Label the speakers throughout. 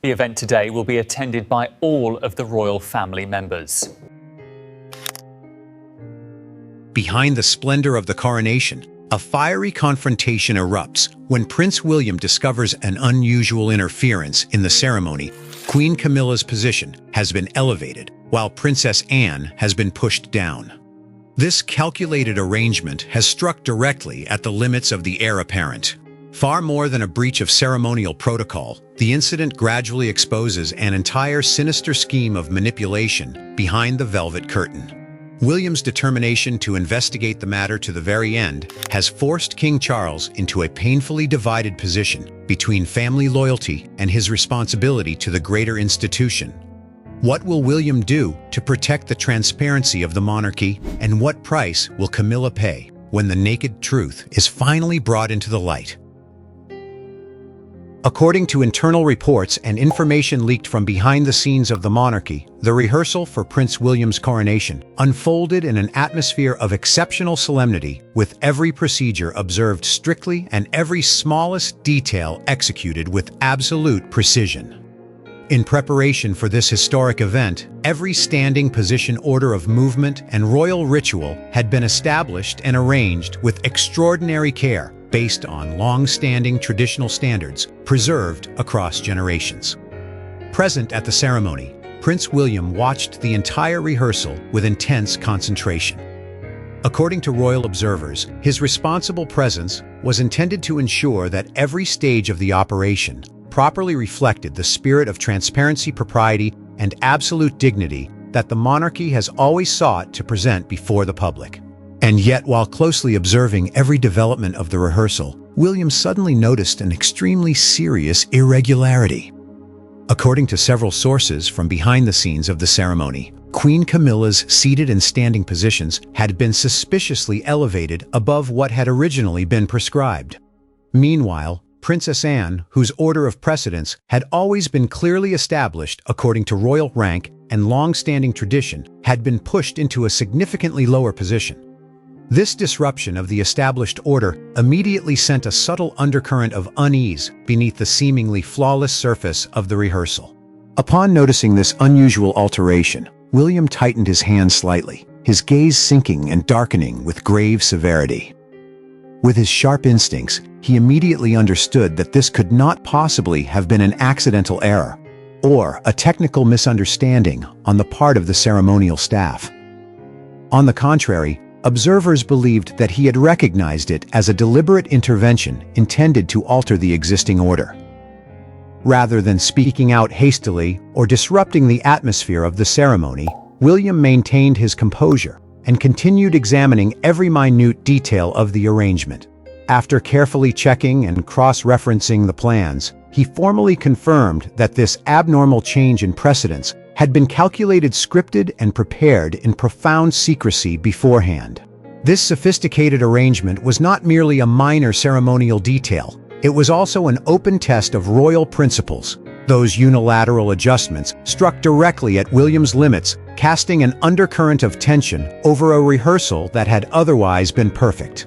Speaker 1: The event today will be attended by all of the royal family members.
Speaker 2: Behind the splendor of the coronation, a fiery confrontation erupts when Prince William discovers an unusual interference in the ceremony. Queen Camilla's position has been elevated, while Princess Anne has been pushed down. This calculated arrangement has struck directly at the limits of the heir apparent. Far more than a breach of ceremonial protocol, the incident gradually exposes an entire sinister scheme of manipulation behind the velvet curtain. William's determination to investigate the matter to the very end has forced King Charles into a painfully divided position between family loyalty and his responsibility to the greater institution. What will William do to protect the transparency of the monarchy, and what price will Camilla pay when the naked truth is finally brought into the light? According to internal reports and information leaked from behind the scenes of the monarchy, the rehearsal for Prince William's coronation unfolded in an atmosphere of exceptional solemnity, with every procedure observed strictly and every smallest detail executed with absolute precision. In preparation for this historic event, every standing position, order of movement, and royal ritual had been established and arranged with extraordinary care, based on long-standing traditional standards preserved across generations. Present at the ceremony, Prince William watched the entire rehearsal with intense concentration. According to royal observers, his responsible presence was intended to ensure that every stage of the operation properly reflected the spirit of transparency, propriety, and absolute dignity that the monarchy has always sought to present before the public. And yet, while closely observing every development of the rehearsal, William suddenly noticed an extremely serious irregularity. According to several sources from behind the scenes of the ceremony, Queen Camilla's seated and standing positions had been suspiciously elevated above what had originally been prescribed. Meanwhile, Princess Anne, whose order of precedence had always been clearly established according to royal rank and long-standing tradition, had been pushed into a significantly lower position. This disruption of the established order immediately sent a subtle undercurrent of unease beneath the seemingly flawless surface of the rehearsal. Upon noticing this unusual alteration, William tightened his hand slightly, his gaze sinking and darkening with grave severity. With his sharp instincts, he immediately understood that this could not possibly have been an accidental error or a technical misunderstanding on the part of the ceremonial staff. On the contrary, observers believed that he had recognized it as a deliberate intervention intended to alter the existing order. Rather than speaking out hastily or disrupting the atmosphere of the ceremony, William maintained his composure and continued examining every minute detail of the arrangement. After carefully checking and cross-referencing the plans, he formally confirmed that this abnormal change in precedence had been calculated, scripted, and prepared in profound secrecy beforehand. This sophisticated arrangement was not merely a minor ceremonial detail. It was also an open test of royal principles. Those unilateral adjustments struck directly at William's limits, casting an undercurrent of tension over a rehearsal that had otherwise been perfect.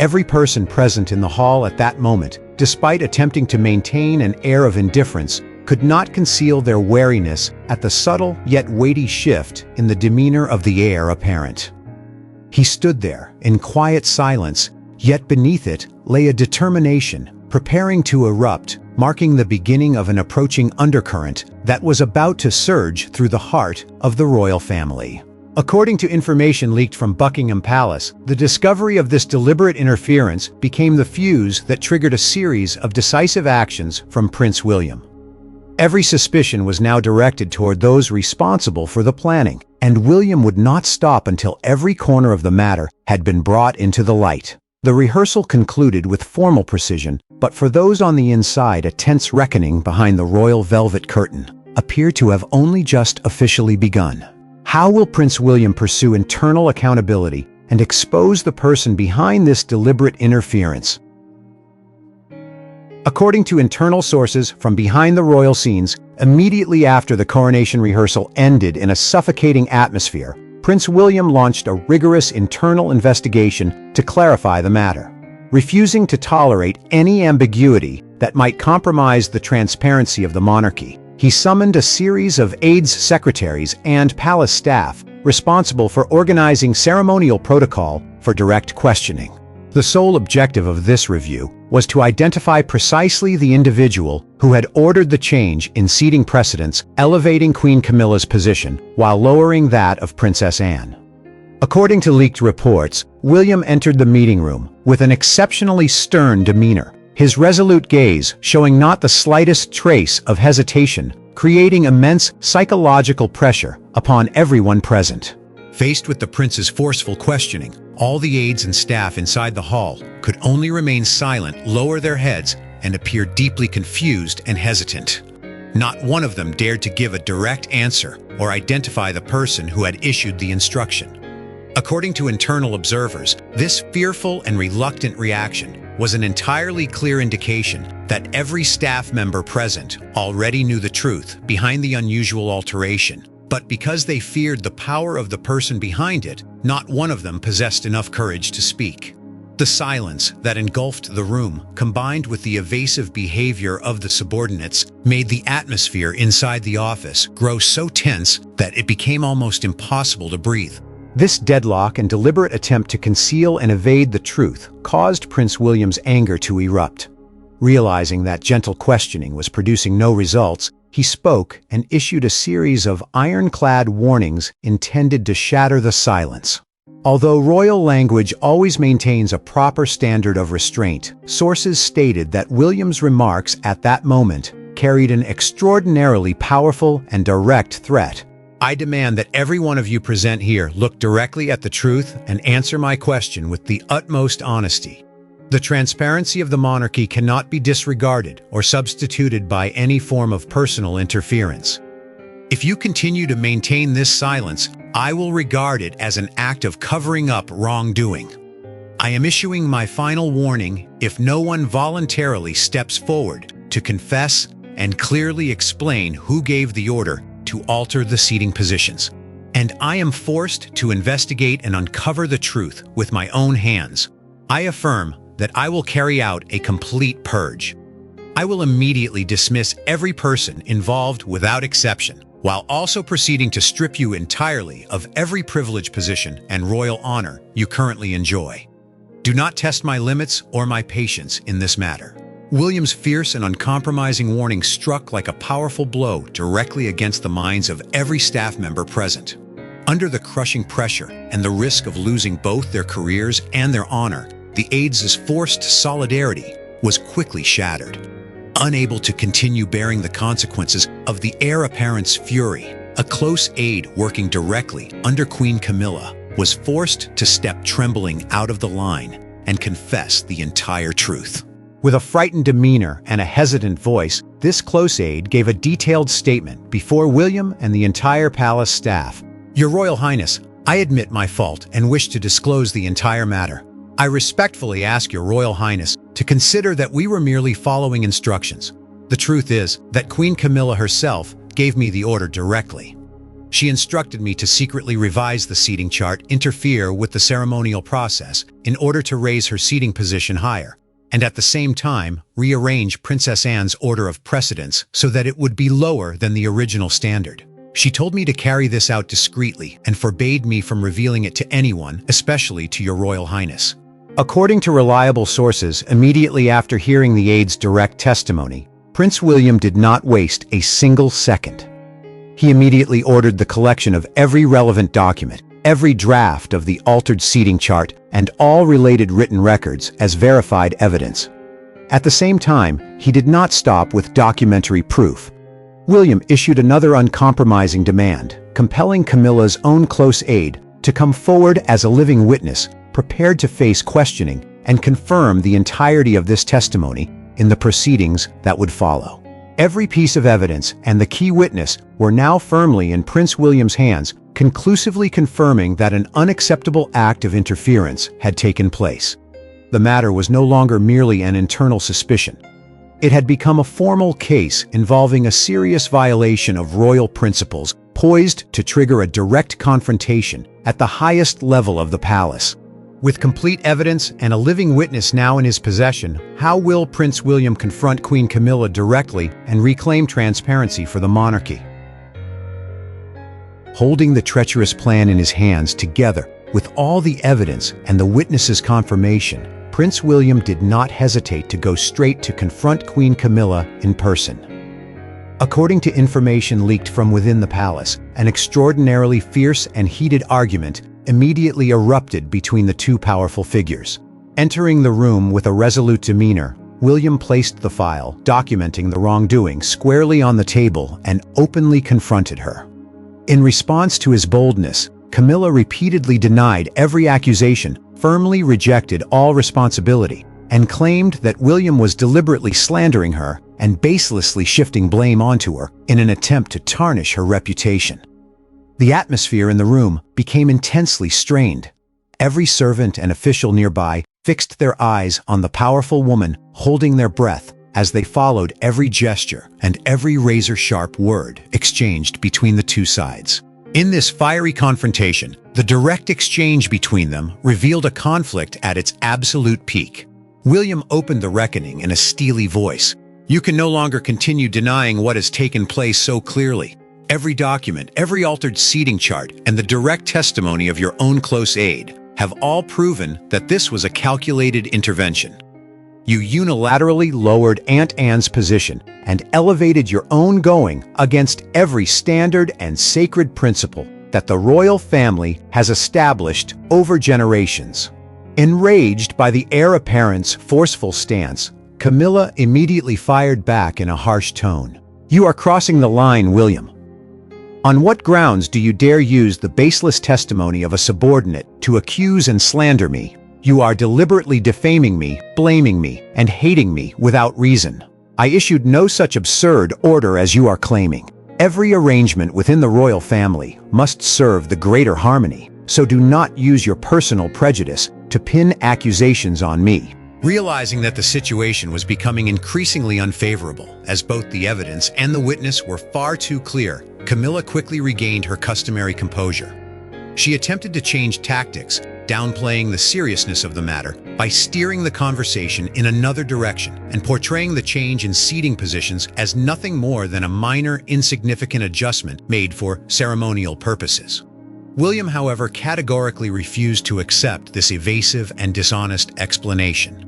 Speaker 2: Every person present in the hall at that moment, despite attempting to maintain an air of indifference, could not conceal their wariness at the subtle yet weighty shift in the demeanor of the heir apparent. He stood there in quiet silence, yet beneath it lay a determination, preparing to erupt, marking the beginning of an approaching undercurrent that was about to surge through the heart of the royal family. According to information leaked from Buckingham Palace, the discovery of this deliberate interference became the fuse that triggered a series of decisive actions from Prince William. Every suspicion was now directed toward those responsible for the planning, and William would not stop until every corner of the matter had been brought into the light. The rehearsal concluded with formal precision, but for those on the inside, a tense reckoning behind the royal velvet curtain appeared to have only just officially begun. How will Prince William pursue internal accountability and expose the person behind this deliberate interference? According to internal sources from behind the royal scenes, immediately after the coronation rehearsal ended in a suffocating atmosphere, Prince William launched a rigorous internal investigation to clarify the matter. Refusing to tolerate any ambiguity that might compromise the transparency of the monarchy, He summoned a series of aides, secretaries, and palace staff responsible for organizing ceremonial protocol for direct questioning. The sole objective of this review was to identify precisely the individual who had ordered the change in seating precedence, elevating Queen Camilla's position while lowering that of Princess Anne. According to leaked reports, William entered the meeting room with an exceptionally stern demeanor, his resolute gaze showing not the slightest trace of hesitation, creating immense psychological pressure upon everyone present. Faced with the prince's forceful questioning, all the aides and staff inside the hall could only remain silent, lower their heads, and appear deeply confused and hesitant. Not one of them dared to give a direct answer or identify the person who had issued the instruction. According to internal observers, this fearful and reluctant reaction was an entirely clear indication that every staff member present already knew the truth behind the unusual alteration. But because they feared the power of the person behind it, not one of them possessed enough courage to speak. The silence that engulfed the room, combined with the evasive behavior of the subordinates, made the atmosphere inside the office grow so tense that it became almost impossible to breathe. This deadlock and deliberate attempt to conceal and evade the truth caused Prince William's anger to erupt. Realizing that gentle questioning was producing no results, he spoke and issued a series of ironclad warnings intended to shatter the silence. Although royal language always maintains a proper standard of restraint, sources stated that William's remarks at that moment carried an extraordinarily powerful and direct threat. I demand that every one of you present here look directly at the truth and answer my question with the utmost honesty. The transparency of the monarchy cannot be disregarded or substituted by any form of personal interference. If you continue to maintain this silence, I will regard it as an act of covering up wrongdoing. I am issuing my final warning if no one voluntarily steps forward to confess and clearly explain who gave the order to alter the seating positions. And I am forced to investigate and uncover the truth with my own hands. I affirm that I will carry out a complete purge. I will immediately dismiss every person involved without exception, while also proceeding to strip you entirely of every privileged position and royal honor you currently enjoy. Do not test my limits or my patience in this matter. William's fierce and uncompromising warning struck like a powerful blow directly against the minds of every staff member present. Under the crushing pressure and the risk of losing both their careers and their honor, the aides' forced solidarity was quickly shattered. Unable to continue bearing the consequences of the heir apparent's fury, a close aide working directly under Queen Camilla was forced to step trembling out of the line and confess the entire truth. With a frightened demeanor and a hesitant voice, this close aide gave a detailed statement before William and the entire palace staff. Your Royal Highness, I admit my fault and wish to disclose the entire matter. I respectfully ask Your Royal Highness to consider that we were merely following instructions. The truth is that Queen Camilla herself gave me the order directly. She instructed me to secretly revise the seating chart, interfere with the ceremonial process in order to raise her seating position higher, and at the same time rearrange Princess Anne's order of precedence so that it would be lower than the original standard. She told me to carry this out discreetly and forbade me from revealing it to anyone, especially to Your Royal Highness. According to reliable sources, immediately after hearing the aide's direct testimony, Prince William did not waste a single second. He immediately ordered the collection of every relevant document, every draft of the altered seating chart, and all related written records as verified evidence. At the same time, he did not stop with documentary proof. William issued another uncompromising demand, compelling Camilla's own close aide to come forward as a living witness, prepared to face questioning and confirm the entirety of this testimony in the proceedings that would follow. Every piece of evidence and the key witness were now firmly in Prince William's hands, conclusively confirming that an unacceptable act of interference had taken place. The matter was no longer merely an internal suspicion. It had become a formal case involving a serious violation of royal principles, poised to trigger a direct confrontation at the highest level of the palace. With complete evidence and a living witness now in his possession, how will Prince William confront Queen Camilla directly and reclaim transparency for the monarchy? Holding the treacherous plan in his hands together with all the evidence and the witness's confirmation, Prince William did not hesitate to go straight to confront Queen Camilla in person. According to information leaked from within the palace, an extraordinarily fierce and heated argument immediately erupted between the two powerful figures. Entering the room with a resolute demeanor, William placed the file documenting the wrongdoing squarely on the table and openly confronted her. In response to his boldness, Camilla repeatedly denied every accusation, firmly rejected all responsibility, and claimed that William was deliberately slandering her and baselessly shifting blame onto her in an attempt to tarnish her reputation. The atmosphere in the room became intensely strained. Every servant and official nearby fixed their eyes on the powerful woman, holding their breath as they followed every gesture and every razor-sharp word exchanged between the two sides. In this fiery confrontation, the direct exchange between them revealed a conflict at its absolute peak. William opened the reckoning in a steely voice. "You can no longer continue denying what has taken place so clearly. Every document, every altered seating chart, and the direct testimony of your own close aide have all proven that this was a calculated intervention. You unilaterally lowered Aunt Anne's position and elevated your own going against every standard and sacred principle that the royal family has established over generations." Enraged by the heir apparent's forceful stance, Camilla immediately fired back in a harsh tone. "You are crossing the line, William. On what grounds do you dare use the baseless testimony of a subordinate to accuse and slander me? You are deliberately defaming me, blaming me, and hating me without reason. I issued no such absurd order as you are claiming. Every arrangement within the royal family must serve the greater harmony, so do not use your personal prejudice to pin accusations on me." Realizing that the situation was becoming increasingly unfavorable, as both the evidence and the witness were far too clear, Camilla quickly regained her customary composure. She attempted to change tactics, downplaying the seriousness of the matter by steering the conversation in another direction and portraying the change in seating positions as nothing more than a minor, insignificant adjustment made for ceremonial purposes. William, however, categorically refused to accept this evasive and dishonest explanation.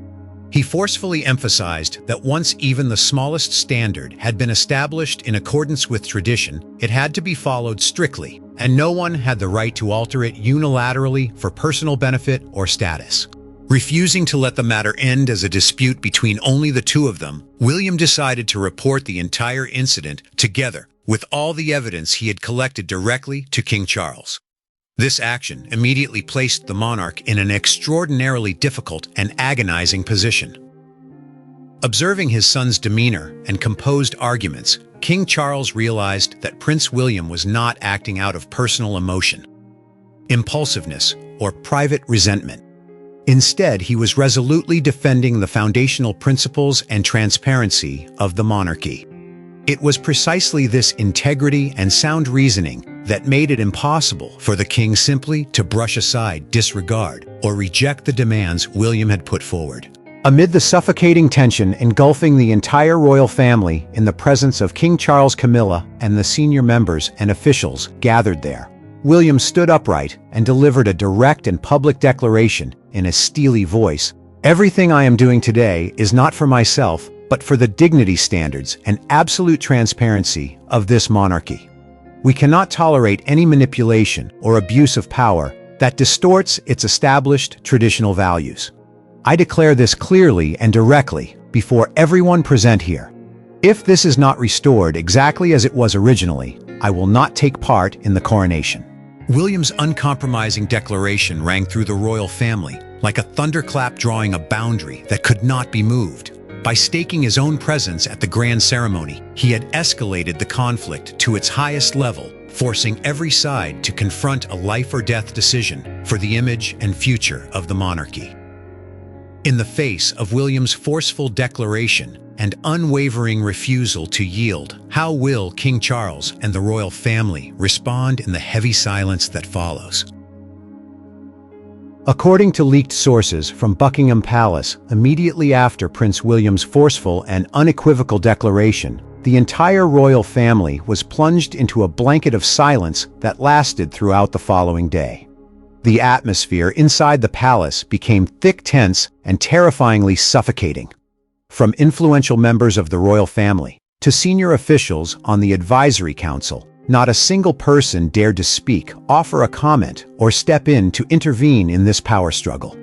Speaker 2: He forcefully emphasized that once even the smallest standard had been established in accordance with tradition, it had to be followed strictly, and no one had the right to alter it unilaterally for personal benefit or status. Refusing to let the matter end as a dispute between only the two of them, William decided to report the entire incident together with all the evidence he had collected directly to King Charles. This action immediately placed the monarch in an extraordinarily difficult and agonizing position. Observing his son's demeanor and composed arguments, King Charles realized that Prince William was not acting out of personal emotion, impulsiveness, or private resentment. Instead, he was resolutely defending the foundational principles and transparency of the monarchy. It was precisely this integrity and sound reasoning that made it impossible for the king simply to brush aside, disregard, or reject the demands William had put forward. Amid the suffocating tension engulfing the entire royal family in the presence of King Charles, Camilla, and the senior members and officials gathered there, William stood upright and delivered a direct and public declaration in a steely voice. "Everything I am doing today is not for myself, but for the dignity, standards, and absolute transparency of this monarchy. We cannot tolerate any manipulation or abuse of power that distorts its established traditional values. I declare this clearly and directly before everyone present here. If this is not restored exactly as it was originally, I will not take part in the coronation." William's uncompromising declaration rang through the royal family like a thunderclap drawing a boundary that could not be moved. By staking his own presence at the grand ceremony, he had escalated the conflict to its highest level, forcing every side to confront a life-or-death decision for the image and future of the monarchy. In the face of William's forceful declaration and unwavering refusal to yield, how will King Charles and the royal family respond in the heavy silence that follows? According to leaked sources from Buckingham Palace, immediately after Prince William's forceful and unequivocal declaration, the entire royal family was plunged into a blanket of silence that lasted throughout the following day. The atmosphere inside the palace became thick, tense, and terrifyingly suffocating. From influential members of the royal family to senior officials on the advisory council, not a single person dared to speak, offer a comment, or step in to intervene in this power struggle.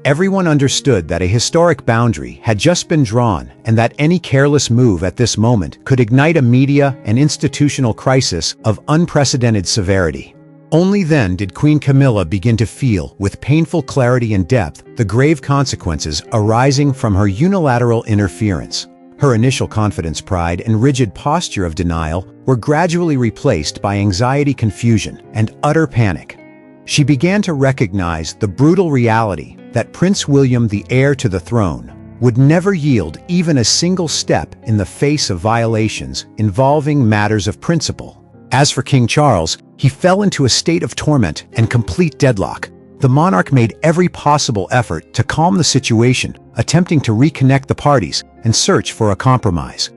Speaker 2: Everyone understood that a historic boundary had just been drawn and that any careless move at this moment could ignite a media and institutional crisis of unprecedented severity. Only then did Queen Camilla begin to feel, with painful clarity and depth, the grave consequences arising from her unilateral interference. Her initial confidence, pride, and rigid posture of denial were gradually replaced by anxiety, confusion, and utter panic. She began to recognize the brutal reality that Prince William, the heir to the throne, would never yield even a single step in the face of violations involving matters of principle. As for King Charles, he fell into a state of torment and complete deadlock. The monarch made every possible effort to calm the situation, attempting to reconnect the parties and search for a compromise.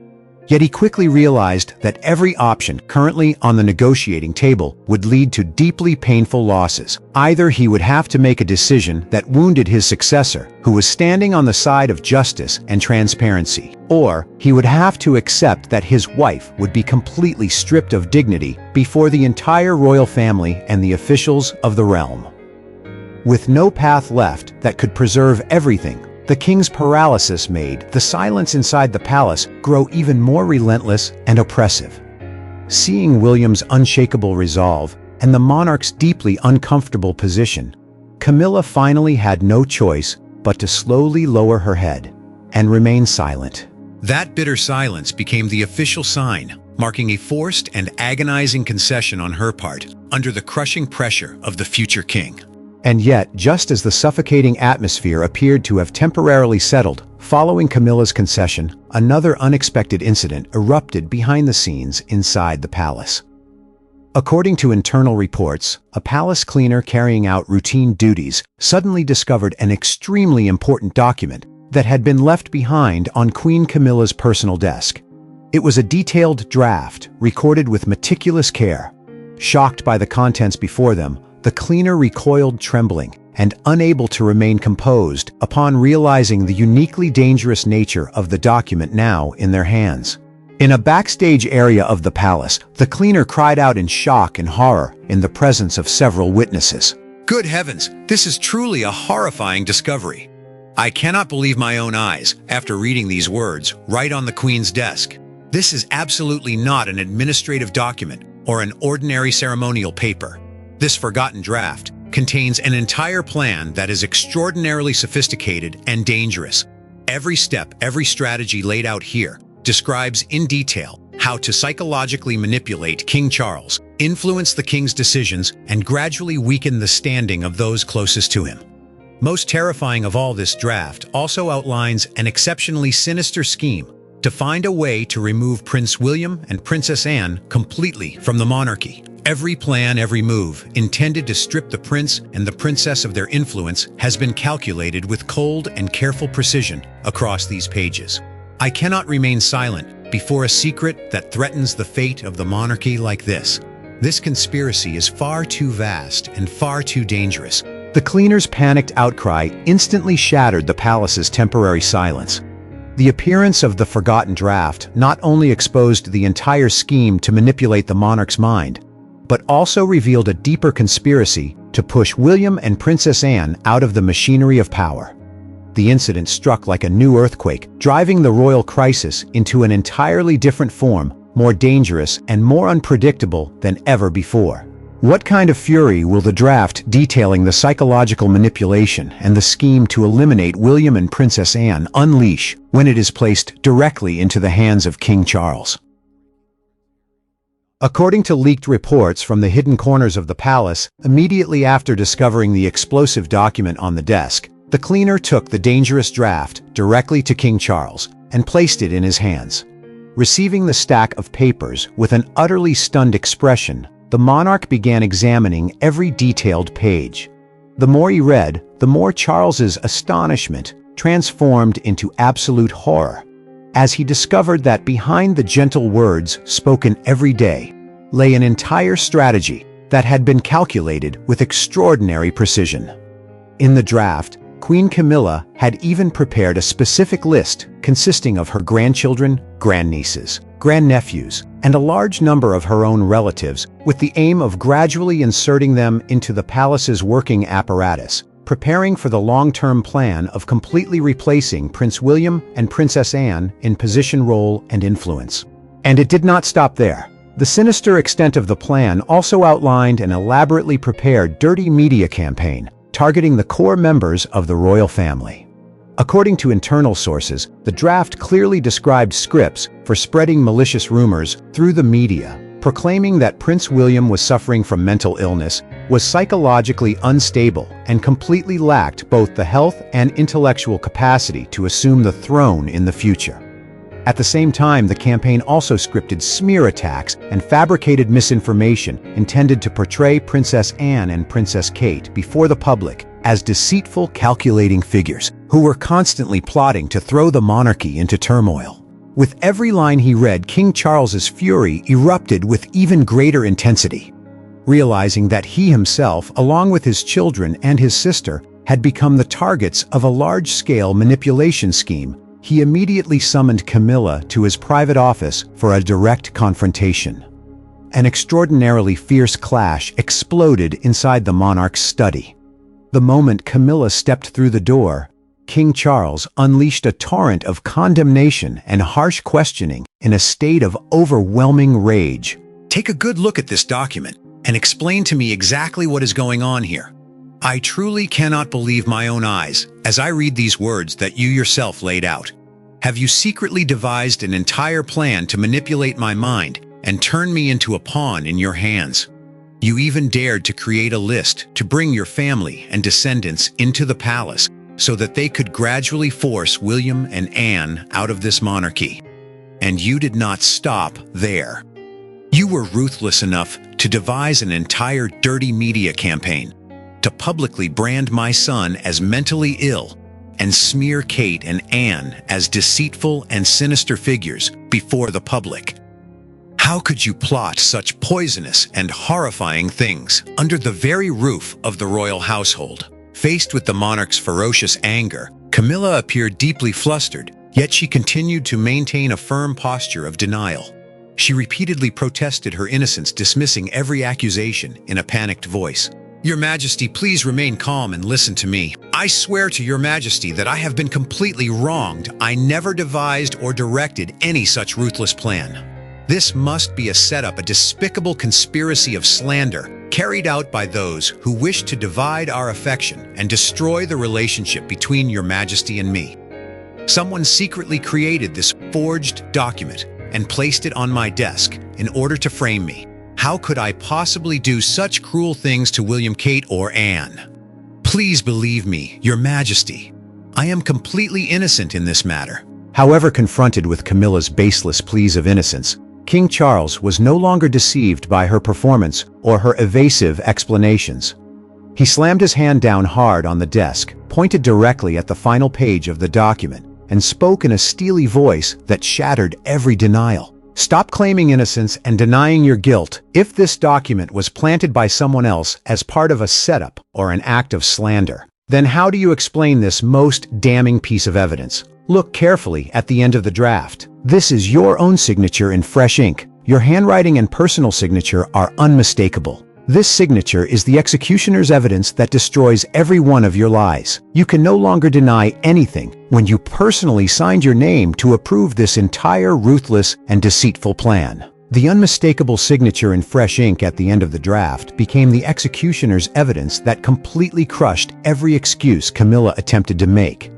Speaker 2: Yet he quickly realized that every option currently on the negotiating table would lead to deeply painful losses. Either he would have to make a decision that wounded his successor, who was standing on the side of justice and transparency, or he would have to accept that his wife would be completely stripped of dignity before the entire royal family and the officials of the realm. With no path left that could preserve everything, the king's paralysis made the silence inside the palace grow even more relentless and oppressive. Seeing William's unshakable resolve and the monarch's deeply uncomfortable position, Camilla finally had no choice but to slowly lower her head and remain silent. That bitter silence became the official sign, marking a forced and agonizing concession on her part under the crushing pressure of the future king. And yet, just as the suffocating atmosphere appeared to have temporarily settled, following Camilla's concession, another unexpected incident erupted behind the scenes inside the palace. According to internal reports, a palace cleaner carrying out routine duties suddenly discovered an extremely important document that had been left behind on Queen Camilla's personal desk. It was a detailed draft, recorded with meticulous care. Shocked by the contents before them, the cleaner recoiled, trembling and unable to remain composed upon realizing the uniquely dangerous nature of the document now in their hands. In a backstage area of the palace, the cleaner cried out in shock and horror in the presence of several witnesses. "Good heavens, this is truly a horrifying discovery. I cannot believe my own eyes after reading these words right on the Queen's desk. This is absolutely not an administrative document or an ordinary ceremonial paper. This forgotten draft contains an entire plan that is extraordinarily sophisticated and dangerous. Every step, every strategy laid out here describes in detail how to psychologically manipulate King Charles, influence the king's decisions, and gradually weaken the standing of those closest to him. Most terrifying of all, this draft also outlines an exceptionally sinister scheme to find a way to remove Prince William and Princess Anne completely from the monarchy. Every plan, every move intended to strip the prince and the princess of their influence has been calculated with cold and careful precision across these pages. I cannot remain silent before a secret that threatens the fate of the monarchy like this. This conspiracy is far too vast and far too dangerous. The cleaner's panicked outcry instantly shattered the palace's temporary silence. The appearance of the forgotten draft not only exposed the entire scheme to manipulate the monarch's mind, but also revealed a deeper conspiracy to push William and Princess Anne out of the machinery of power. The incident struck like a new earthquake, driving the royal crisis into an entirely different form, more dangerous and more unpredictable than ever before. What kind of fury will the draft detailing the psychological manipulation and the scheme to eliminate William and Princess Anne unleash when it is placed directly into the hands of King Charles? According to leaked reports from the hidden corners of the palace, immediately after discovering the explosive document on the desk, the cleaner took the dangerous draft directly to King Charles and placed it in his hands. Receiving the stack of papers with an utterly stunned expression, the monarch began examining every detailed page. The more he read, the more Charles's astonishment transformed into absolute horror, as he discovered that behind the gentle words spoken every day lay an entire strategy that had been calculated with extraordinary precision. In the draft, Queen Camilla had even prepared a specific list consisting of her grandchildren, grandnieces, grandnephews, and a large number of her own relatives, with the aim of gradually inserting them into the palace's working apparatus, preparing for the long-term plan of completely replacing Prince William and Princess Anne in position, role, and influence. And it did not stop there. The sinister extent of the plan also outlined an elaborately prepared dirty media campaign targeting the core members of the royal family. According to internal sources, the draft clearly described scripts for spreading malicious rumors through the media, proclaiming that Prince William was suffering from mental illness, was psychologically unstable, and completely lacked both the health and intellectual capacity to assume the throne in the future. At the same time, the campaign also scripted smear attacks and fabricated misinformation intended to portray Princess Anne and Princess Kate before the public as deceitful, calculating figures who were constantly plotting to throw the monarchy into turmoil. With every line he read, King Charles's fury erupted with even greater intensity. Realizing that he himself, along with his children and his sister, had become the targets of a large-scale manipulation scheme, he immediately summoned Camilla to his private office for a direct confrontation. An extraordinarily fierce clash exploded inside the monarch's study. The moment Camilla stepped through the door, King Charles unleashed a torrent of condemnation and harsh questioning in a state of overwhelming rage. "Take a good look at this document and explain to me exactly what is going on here. I truly cannot believe my own eyes as I read these words that you yourself laid out. Have you secretly devised an entire plan to manipulate my mind and turn me into a pawn in your hands? You even dared to create a list to bring your family and descendants into the palace so that they could gradually force William and Anne out of this monarchy. And you did not stop there. You were ruthless enough to devise an entire dirty media campaign to publicly brand my son as mentally ill and smear Kate and Anne as deceitful and sinister figures before the public. How could you plot such poisonous and horrifying things under the very roof of the royal household?" Faced with the monarch's ferocious anger, Camilla appeared deeply flustered, yet she continued to maintain a firm posture of denial. She repeatedly protested her innocence, dismissing every accusation in a panicked voice. "Your Majesty, please remain calm and listen to me. I swear to Your Majesty that I have been completely wronged. I never devised or directed any such ruthless plan. This must be a setup, a despicable conspiracy of slander carried out by those who wish to divide our affection and destroy the relationship between Your Majesty and me. Someone secretly created this forged document and placed it on my desk in order to frame me. How could I possibly do such cruel things to William, Kate, or Anne? Please believe me, Your Majesty. I am completely innocent in this matter." However, confronted with Camilla's baseless pleas of innocence, King Charles was no longer deceived by her performance or her evasive explanations. He slammed his hand down hard on the desk, pointed directly at the final page of the document, and spoke in a steely voice that shattered every denial. "Stop claiming innocence and denying your guilt. If this document was planted by someone else as part of a setup or an act of slander, then how do you explain this most damning piece of evidence? Look carefully at the end of the draft. This is your own signature in fresh ink. Your handwriting and personal signature are unmistakable. This signature is the executioner's evidence that destroys every one of your lies. You can no longer deny anything when you personally signed your name to approve this entire ruthless and deceitful plan." The unmistakable signature in fresh ink at the end of the draft became the executioner's evidence that completely crushed every excuse Camilla attempted to make.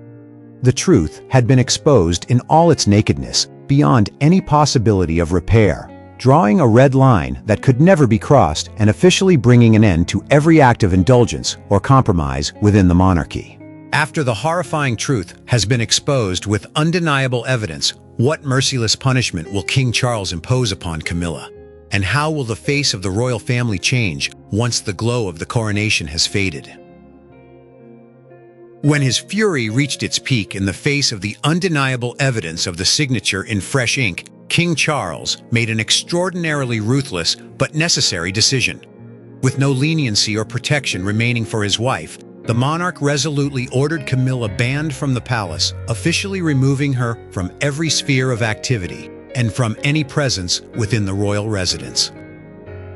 Speaker 2: The truth had been exposed in all its nakedness, beyond any possibility of repair, drawing a red line that could never be crossed and officially bringing an end to every act of indulgence or compromise within the monarchy. After the horrifying truth has been exposed with undeniable evidence, what merciless punishment will King Charles impose upon Camilla? And how will the face of the royal family change once the glow of the coronation has faded? When his fury reached its peak in the face of the undeniable evidence of the signature in fresh ink, King Charles made an extraordinarily ruthless but necessary decision. With no leniency or protection remaining for his wife, the monarch resolutely ordered Camilla banned from the palace, officially removing her from every sphere of activity and from any presence within the royal residence.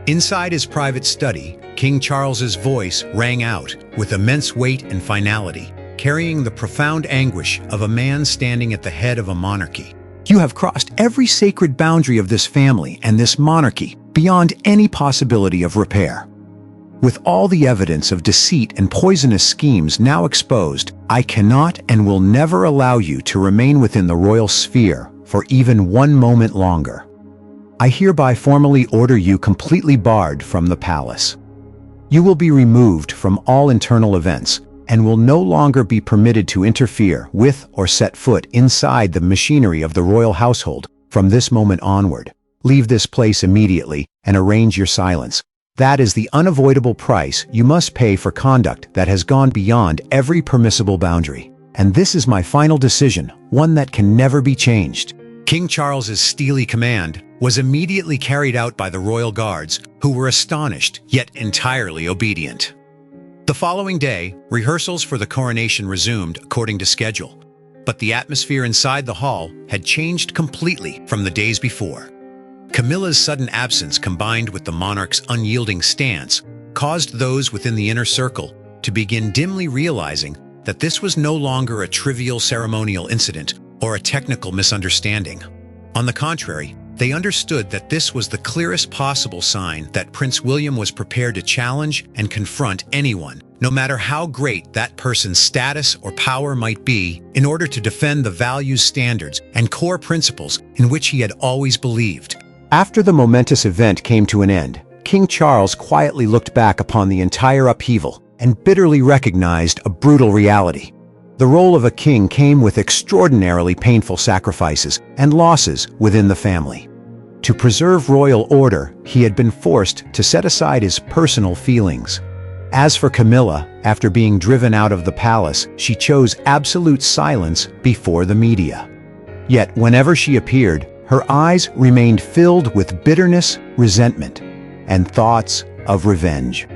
Speaker 2: Inside his private study, King Charles's voice rang out with immense weight and finality, carrying the profound anguish of a man standing at the head of a monarchy. You have crossed every sacred boundary of this family and this monarchy beyond any possibility of repair. With all the evidence of deceit and poisonous schemes now exposed, I cannot and will never allow you to remain within the royal sphere for even one moment longer. I hereby formally order you completely barred from the palace. You will be removed from all internal events and will no longer be permitted to interfere with or set foot inside the machinery of the royal household from this moment onward. Leave this place immediately and arrange your silence. That is the unavoidable price you must pay for conduct that has gone beyond every permissible boundary. And this is my final decision, one that can never be changed. King Charles's steely command was immediately carried out by the royal guards, who were astonished yet entirely obedient. The following day, rehearsals for the coronation resumed according to schedule, but the atmosphere inside the hall had changed completely from the days before. Camilla's sudden absence, combined with the monarch's unyielding stance, caused those within the inner circle to begin dimly realizing that this was no longer a trivial ceremonial incident or a technical misunderstanding. On the contrary, they understood that this was the clearest possible sign that Prince William was prepared to challenge and confront anyone, no matter how great that person's status or power might be, in order to defend the values, standards, and core principles in which he had always believed. After the momentous event came to an end, King Charles quietly looked back upon the entire upheaval and bitterly recognized a brutal reality. The role of a king came with extraordinarily painful sacrifices and losses within the family. To preserve royal order, he had been forced to set aside his personal feelings. As for Camilla, after being driven out of the palace, she chose absolute silence before the media. Yet whenever she appeared, her eyes remained filled with bitterness, resentment, and thoughts of revenge.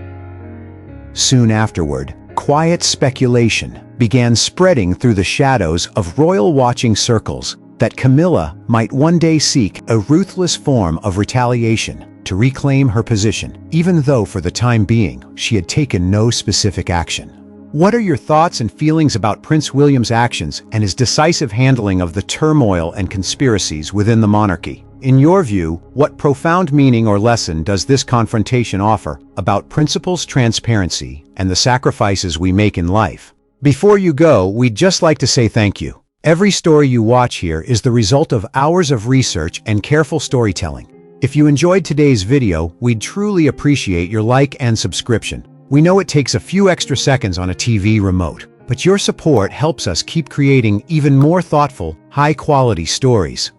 Speaker 2: Soon afterward, quiet speculation began spreading through the shadows of royal watching circles that Camilla might one day seek a ruthless form of retaliation to reclaim her position, even though for the time being she had taken no specific action. What are your thoughts and feelings about Prince William's actions and his decisive handling of the turmoil and conspiracies within the monarchy? In your view, what profound meaning or lesson does this confrontation offer about principles, transparency, and the sacrifices we make in life? Before you go, we'd just like to say thank you. Every story you watch here is the result of hours of research and careful storytelling. If you enjoyed today's video, we'd truly appreciate your like and subscription. We know it takes a few extra seconds on a TV remote, but your support helps us keep creating even more thoughtful, high-quality stories.